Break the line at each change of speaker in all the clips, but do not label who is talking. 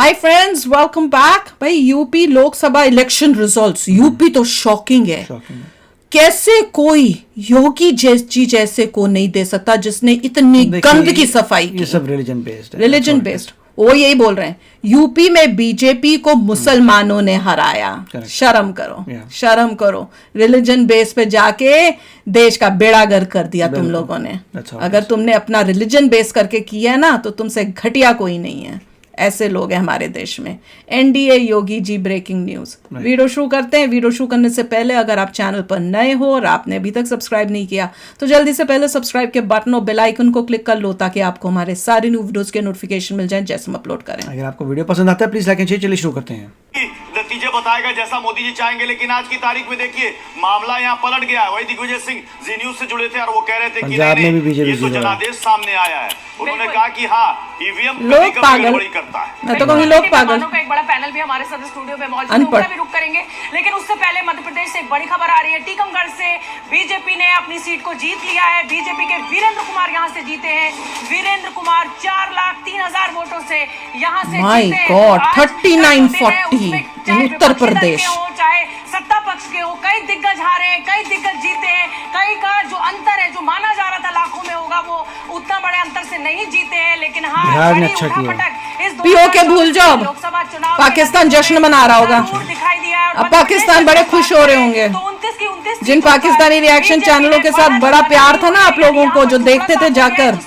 हाय friends, welcome back. भाई UP Lok Sabha election results, UP तो shocking है। कैसे कोई योगी जी जैसे को नहीं दे सकता जिसने इतनी गंद की सफाई की।
ये सब रिलीजन बेस्ड है।
रिलीजन बेस्ड, वो यही बोल रहे हैं। यूपी में बीजेपी को मुसलमानों ने हराया। शर्म करो, शर्म करो। रिलीजन बेस पे जाके देश का बेड़ा गर्क कर दिया तुम लोगों ने। अगर तुमने अपना रिलीजन बेस करके किया ना तो तुमसे घटिया कोई नहीं है। ऐसे लोग हैं हमारे देश में। NDA Yogi ji breaking news. Video शुरू करते हैं। वीडियो शुरू करने से पहले अगर आप चैनल पर नए हो और आपने अभी तक सब्सक्राइब नहीं किया तो जल्दी से पहले सब्सक्राइब के बटन और बेल आइकन को क्लिक कर लो ताकि आपको हमारे सारे न्यू वीडियोस के नोटिफिकेशन मिल जाएं जैसे हम अपलोड करें।
अगर आपको वीडियो पसंद आता है प्लीज लाइक एंड शेयर। चलिए शुरू करते हैं।
नतीजे बताएगा जैसा मोदी जी चाहेंगे, लेकिन आज की तारीख में देखिए मामला यहाँ पलट गया। वही दिग्विजय सिंह जी न्यूज से जुड़े थे और वो कह रहे थे कि नहीं, ये तो जनादेश सामने आया है। उन्होंने कहा कि हाँ, ईवीएम
लोग पागल
करता है।
मैं तो कहूँगी लोग पागल।
का एक बड़ा पैनल भी हमारे साथ स्टूडियो में मौजूद है, उनका भी रुख करेंगे। लेकिन उससे पहले मध्य प्रदेश से एक बड़ी खबर आ रही है। टीकमगढ़ से बीजेपी ने अपनी सीट को जीत लिया है। बीजेपी के वीरेंद्र कुमार यहाँ से जीते हैं। वीरेंद्र कुमार 4,03,000 वोटों से यहाँ से
माय गॉड 3940 उत्तर प्रदेश।
चाहे सत्ता पक्ष के हो, कई दिग्गज हारे हैं, कई दिग्गज जीते हैं। कई का जो अंतर है, जो माना जा रहा था लाखों में होगा, वो उतना बड़े अंतर से नहीं जीते हैं। लेकिन हाँ,
अच्छा
पीओ के भूल जाओ। पाकिस्तान जश्न मना रहा होगा।
दिखाई दिया।
अब पाकिस्तान बड़े खुश हो रहे होंगे। जिन पाकिस्तानी रिएक्शन चैनलों के साथ बड़ा प्यार था ना आप लोगों को, जो देखते थे जाकर,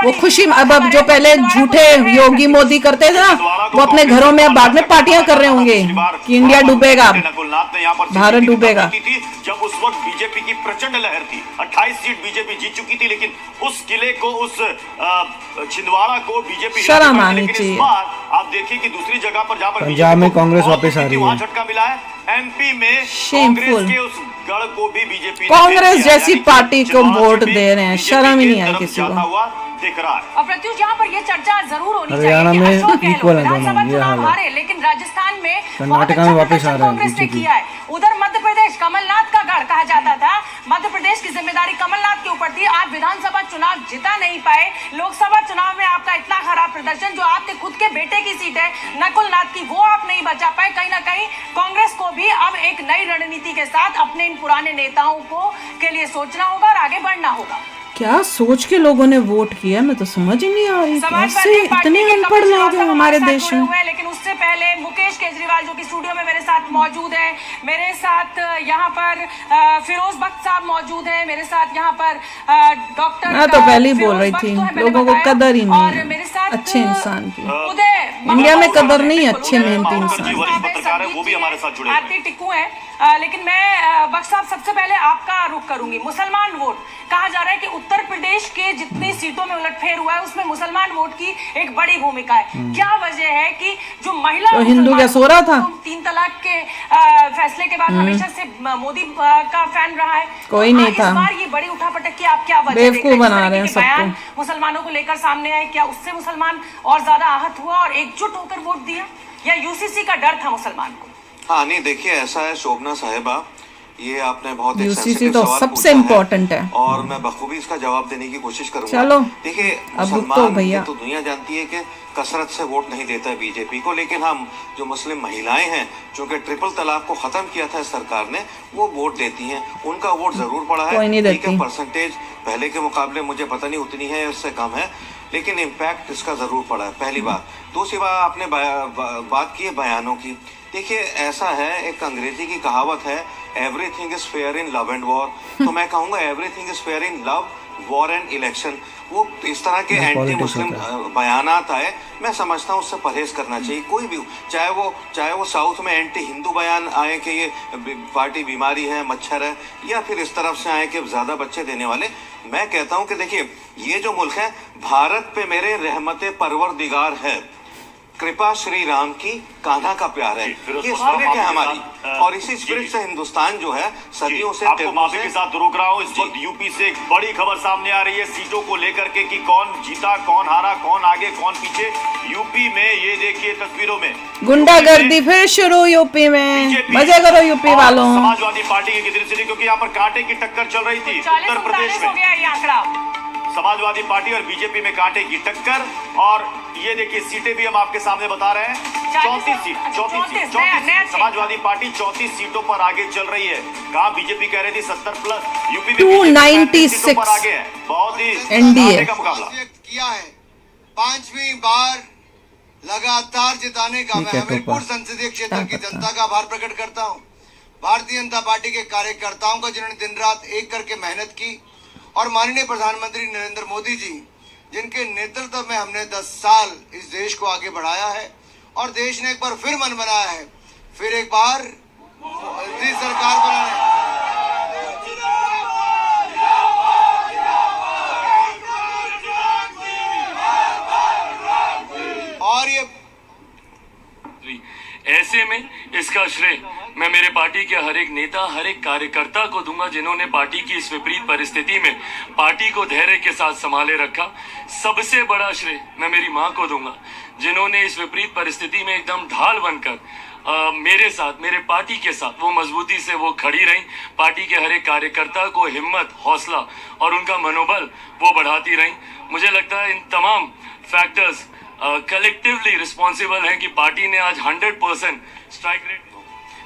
वो खुशी अब जो पहले झूठे योगी मोदी करते थे ना, वो अपने घरों में बाद में पार्टियां कर रहे होंगे कि इंडिया डूबेगा, भारत डूबेगा।
जब उस वक्त बीजेपी की प्रचंड लहर थी, 28 सीट बीजेपी जीत चुकी थी, लेकिन उस किले को, उस छिंदवाड़ा को बीजेपी
शर्म आनी चाहिए।
आप देखिए कि दूसरी जगह पर जहाँ पर
पंजाब में कांग्रेस वापस आ रही है,
वहाँ झटका मिला है। एमपी में कांग्रेस के उस गढ़ को भी बीजेपी,
कांग्रेस जैसी पार्टी को वोट दे रहे हैं। शर्म ही नहीं आई किसी को।
दिख रहा है।
और प्रत्युष, यहाँ पर ये चर्चा जरूर होनी चाहिए
हरियाणा
कि
में
अशोक गहलोत
इक्वल है दोनों,
विधानसभा
ये
चुनाव
हाल है।
हारे, लेकिन राजस्थान में
कर्नाटका में वापस आ रहे हैं
कांग्रेस ने किया है। उधर मध्य प्रदेश कमलनाथ का गढ़ कहा जाता था। मध्य प्रदेश की जिम्मेदारी कमलनाथ के ऊपर थी। आप विधानसभा चुनाव जिता नहीं पाए। लोकसभा चुनाव में आपका इतना खराब प्रदर्शन, जो आपके खुद के बेटे की सीट है नकुल नाथ की, वो आप नहीं बचा पाए। कहीं ना कहीं कांग्रेस को भी अब एक नई रणनीति के साथ अपने इन पुराने नेताओं को के लिए सोचना होगा और आगे बढ़ना होगा।
क्या सोच के लोगों ने वोट किया, मैं तो समझ ही नहीं आ रही। कैसे इतने अनपढ़ लोग हैं हमारे देश में।
लेकिन उससे पहले मुकेश केजरीवाल जो कि स्टूडियो में मेरे साथ मौजूद है, मेरे साथ यहाँ पर फिरोज भक्त साहब मौजूद है, मेरे साथ यहाँ पर डॉक्टर,
मैं तो पहले ही बोल रही थी लोगों को कदर ही नहीं है
मेरे साथ
अच्छे इंसान की।
उदय,
इंडिया में कदर नहीं, अच्छे मेहनती इंसान।
वो भी हमारे साथ जुड़े हैं।
आरती टिक्कू है। लेकिन मैं भक्त साहब सबसे पहले आपका रुख करूंगी। मुसलमान वोट कहा जा रहा है कि उत्तर प्रदेश के जितनी सीटों में उलटफेर हुआ है उसमें मुसलमान वोट की एक बड़ी भूमिका है। क्या वजह है कि जो महिला
तो हिंदू क्या सो रहा था?
3 तलाक के फैसले के बाद हमेशा से मोदी का फैन रहा है।
कोई नहीं था।
इस बार ये बड़ी उठापटक की आप क्या वजह
बेवकूफ बना रहे हैं सबको।
मुसलमानों को लेकर सामने आए, क्या उससे मुसलमान और ज्यादा आहत हुआ और एकजुट होकर वोट दिया, या यूसीसी का डर था मुसलमान को?
हाँ नहीं, देखिए ऐसा है शोभना साहिबा, ये आपने बहुत
यूसीसी तो सबसे इम्पोर्टेंट है
और मैं बखूबी इसका जवाब देने की कोशिश करूंगा।
चलो
देखिए,
मुसलमान भैया
तो दुनिया जानती है कि कसरत से वोट नहीं देता है बीजेपी को, लेकिन हम जो मुस्लिम महिलाएं हैं, चूंकि ट्रिपल तलाक को खत्म किया था सरकार ने, वो वोट देती हैं। उनका वोट जरूर पड़ा है। ठीक है, परसेंटेज पहले के मुकाबले मुझे पता नहीं उतनी है, उससे कम है, लेकिन इम्पैक्ट इसका जरूर पड़ा है, पहली बात। दूसरी बात, आपने बात की है बयानों की। देखिए ऐसा है, एक अंग्रेजी की कहावत है, everything is fair in love and war. तो मैं कहूँगा everything is fair in love, war and election. वो इस तरह के एंटी मुस्लिम बयानात आए, मैं समझता हूँ उससे परहेज करना चाहिए। कोई भी, चाहे वो साउथ में एंटी हिंदू बयान आए कि ये पार्टी बीमारी है, मच्छर है, या फिर इस तरफ से आए कि ज्यादा बच्चे देने वाले। मैं कहता हूँ कि देखिए, ये जो मुल्क है, भारत पे मेरे रहमते परवरदिगार है, कृपा श्री राम की, कान्हा का प्यार है, ये स्पिरिट है हमारी। और इसी स्पिरिट से हिंदुस्तान जो है सदियों से,
आपको माफी के साथ रोक रहा हूँ। इस वक्त यूपी से एक बड़ी खबर सामने आ रही है सीटों को लेकर के कि कौन जीता, कौन हारा, कौन आगे, कौन पीछे। यूपी में ये देखिए तस्वीरों में
गुंडागर्दी फिर शुरू यूपी में। मजे करो यूपी वालों।
समाजवादी पार्टी की किधर से, क्योंकि यहाँ पर कांटे की टक्कर चल रही थी उत्तर प्रदेश में। समाजवादी पार्टी और बीजेपी में कांटे की टक्कर। और ये देखिए सीटें भी हम आपके सामने बता रहे हैं, 34 सीट। समाजवादी पार्टी 34 सीटों पर आगे चल रही है। कहा बीजेपी कह रही थी 70 प्लस, यूपी में
296
पर आगे है। बहुत ही
एनडीए
का मुकाबला
किया है। 5वीं बार लगातार जिताने का मैं हमीरपुर संसदीय क्षेत्र की जनता का आभार प्रकट करता हूं। भारतीय जनता पार्टी के कार्यकर्ताओं का जिन्होंने दिन रात एक करके मेहनत की, और माननीय प्रधानमंत्री नरेंद्र मोदी जी जिनके नेतृत्व में हमने 10 साल इस देश को आगे बढ़ाया है, और देश ने एक बार फिर मन बनाया है, फिर एक बार मोदी सरकार बनाने। और ये
ऐसे में इसका श्रेय मैं मेरे पार्टी के हर एक नेता, हर एक कार्यकर्ता को दूंगा जिन्होंने पार्टी की इस विपरीत परिस्थिति में पार्टी को धैर्य के साथ संभाले रखा। सबसे बड़ा श्रेय मैं मेरी मां को दूंगा जिन्होंने इस विपरीत परिस्थिति में एकदम ढाल बनकर मेरे साथ, मेरे पार्टी के साथ वो मजबूती से वो खड़ी रही। पार्टी के हर एक कार्यकर्ता को हिम्मत, हौसला और उनका मनोबल वो बढ़ाती रही। मुझे लगता है इन तमाम फैक्टर्स कलेक्टिवली रिस्पॉन्सिबल हैं कि पार्टी ने आज 100% स्ट्राइक रेट।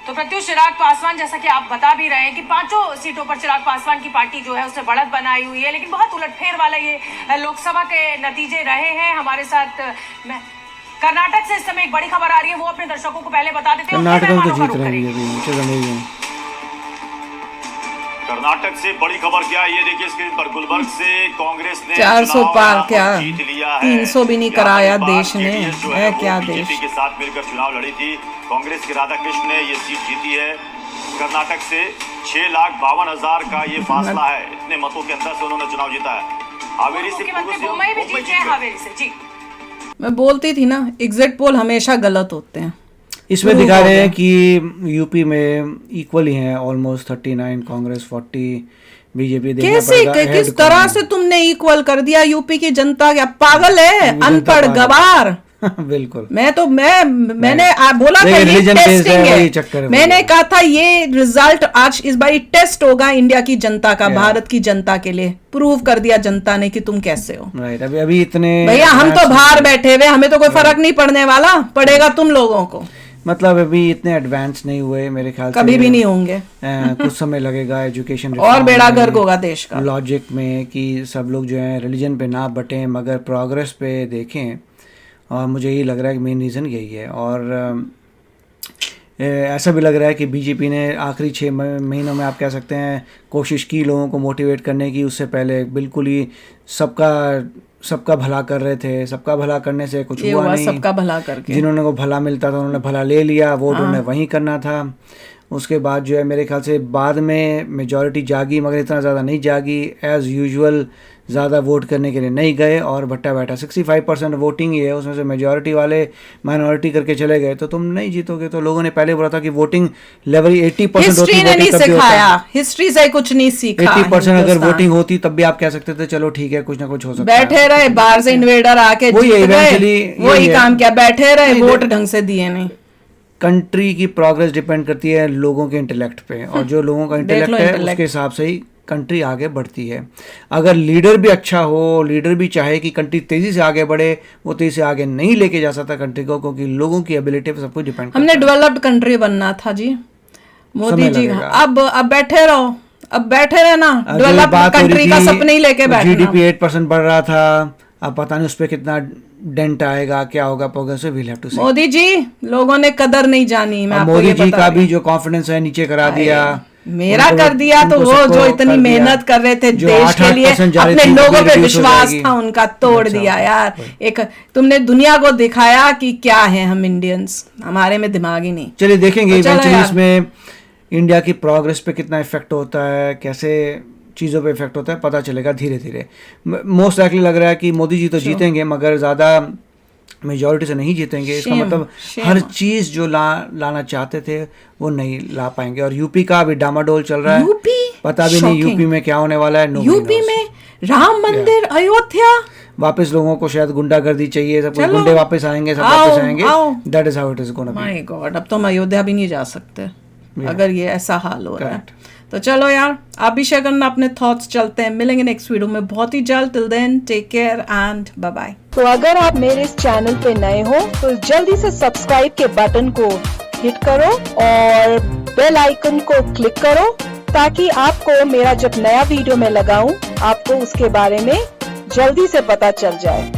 तो प्रत्युष चिराग पासवान, जैसा कि आप बता भी रहे हैं कि 5 सीटों पर चिराग पासवान की पार्टी जो है उसने बढ़त बनाई हुई है, लेकिन बहुत उलटफेर वाला ये लोकसभा के नतीजे रहे हैं। हमारे साथ कर्नाटक से इस समय एक बड़ी खबर आ रही है, वो अपने दर्शकों को पहले बता देते हैं।
कर्नाटक में तो जीत रहे हैं।
कर्नाटक से बड़ी खबर क्या है, ये देखिए स्क्रीन पर। गुलबर्ग से कांग्रेस ने
400 पार क्या
जीत लिया है।
300 भी नहीं कराया देश ने, है क्या देश।
बीजेपी के साथ मिलकर चुनाव लड़ी थी। कांग्रेस के राधाकृष्ण ने ये सीट जीती है। कर्नाटक से 6,52,000 का ये फासला है, इतने मतों के अंदर से उन्होंने चुनाव जीता है। हावेरी से
हावेरी से जी
मैं बोलती थी ना, एग्जिट पोल हमेशा गलत होते हैं।
इसमें दिखा रहे हैं कि यूपी में इक्वल ही हैं, ऑलमोस्ट 39 कांग्रेस 40 बीजेपी।
कैसे किस तरह से तुमने इक्वल कर दिया यूपी की जनता? क्या पागल है, अनपढ़ गवार।
बिल्कुल।
मैंने बोला था ये टेस्टिंग है। मैंने कहा था ये रिजल्ट आज इस बार टेस्ट होगा इंडिया की जनता का, भारत की जनता के लिए। प्रूव कर दिया जनता ने कि तुम कैसे हो।
राइट। अभी इतने
भैया हम तो बाहर बैठे हुए, हमें तो कोई फर्क नहीं पड़ने वाला, पड़ेगा तुम लोगों को।
मतलब अभी इतने एडवांस नहीं हुए मेरे ख्याल से,
कभी भी नहीं होंगे।
कुछ समय लगेगा एजुकेशन
और बेड़ा गर्क होगा देश का।
लॉजिक में कि सब लोग जो है रिलीजन पे ना बटें मगर प्रोग्रेस पे देखें, और मुझे यही लग रहा है कि मेन रीज़न यही है। और ऐसा भी लग रहा है कि बीजेपी ने आखिरी 6 महीनों में आप कह सकते हैं कोशिश की लोगों को मोटिवेट करने की। उससे पहले बिल्कुल ही सबका भला कर रहे थे। सबका भला करने से कुछ हुआ नहीं।
सबका भला करके
जिन्होंने को भला मिलता था उन्होंने भला ले लिया, वोट उन्हें वहीं करना था। उसके बाद जो है मेरे ख्याल से बाद में मेजॉरिटी जागी, मगर इतना ज़्यादा नहीं जागी। एज़ यूजुअल ज़्यादा वोट करने के लिए नहीं गए और भट्टा बैठा। 65% वोटिंग ही है, उसमें से मेजॉरिटी वाले माइनॉरिटी करके चले गए, तो तुम नहीं जीतोगे। तो लोगों ने पहले बोला था कि वोटिंग लेवल 80% होती है।
हिस्ट्री से कुछ नहीं सीखा।
80% अगर वोटिंग होती तब भी आप कह सकते थे चलो ठीक है कुछ ना कुछ हो सकता है।
बैठे रहे, बाहर से इन्वेडर आके वही काम किया, बैठे रहे, वोट ढंग से दिए नहीं।
कंट्री की प्रोग्रेस डिपेंड करती है लोगों के इंटेलेक्ट पे, और जो लोगों का इंटेलेक्ट है उसके हिसाब से ही कंट्री आगे बढ़ती है। अगर लीडर भी अच्छा हो, लीडर भी चाहे कि कंट्री तेजी से आगे बढ़े, वो तेजी से आगे नहीं लेके जा सकता कंट्री को, क्योंकि लोगों की एबिलिटी पे सब कुछ डिपेंड करता है।
हमने डेवलप्ड कंट्री बनना था जी, मोदी जी। अब बैठे रहो, अब बैठे रहना, डेवलप्ड कंट्री का सपने ही लेके बैठना।
जीडीपी 8% बढ़ रहा था, अब पता नहीं उस पर कितना डेंट आएगा, क्या होगा प्रोग्रेस। विल हैव टू सी।
मोदी जी लोगों ने कदर नहीं जानी। मैं आपको
मोदी जी का भी जो कॉन्फिडेंस है नीचे करा दिया,
मेरा कर दिया। तो वो जो इतनी मेहनत कर रहे थे देश के लिए, अपने लोगों पे विश्वास था उनका, तोड़ दिया यार। एक तुमने दुनिया को दिखाया कि क्या है हम इंडियंस, हमारे में दिमाग ही नहीं।
चलिए देखेंगे इवेंचुअली इसमें इंडिया की प्रोग्रेस पे कितना इफेक्ट होता है, कैसे चीज़ों पे इफेक्ट होता है, पता चलेगा धीरे धीरे। मोस्ट लाइकली लग रहा है कि मोदी जी तो जीतेंगे, मगर ज़्यादा मेजॉरिटी से नहीं जीतेंगे। इसका मतलब हर चीज़ जो लाना चाहते थे वो नहीं ला पाएंगे। और यूपी का अभी डामाडोल चल रहा है, पता भी नहीं यूपी में क्या होने वाला है।
यूपी में राम मंदिर, अयोध्या,
वापस लोगों को शायद गुंडागर्दी चाहिए, सब कुछ गुंडे वापस आएंगे, सब वापस आएंगे। That is how it is gonna be.
My God, अब तो हम अयोध्या भी नहीं जा सकते अगर ये ऐसा हाल हो रहा है। तो चलो यार, आप भी शेयर करना अपने थॉट्स। चलते हैं, मिलेंगे नेक्स्ट वीडियो में बहुत ही जल्द। Till then take care and bye bye.
तो अगर आप मेरे इस चैनल पे नए हो तो जल्दी से सब्सक्राइब के बटन को हिट करो और बेल आइकन को क्लिक करो, ताकि आपको मेरा जब नया वीडियो मैं लगाऊं आपको उसके बारे में जल्दी से पता चल जाए।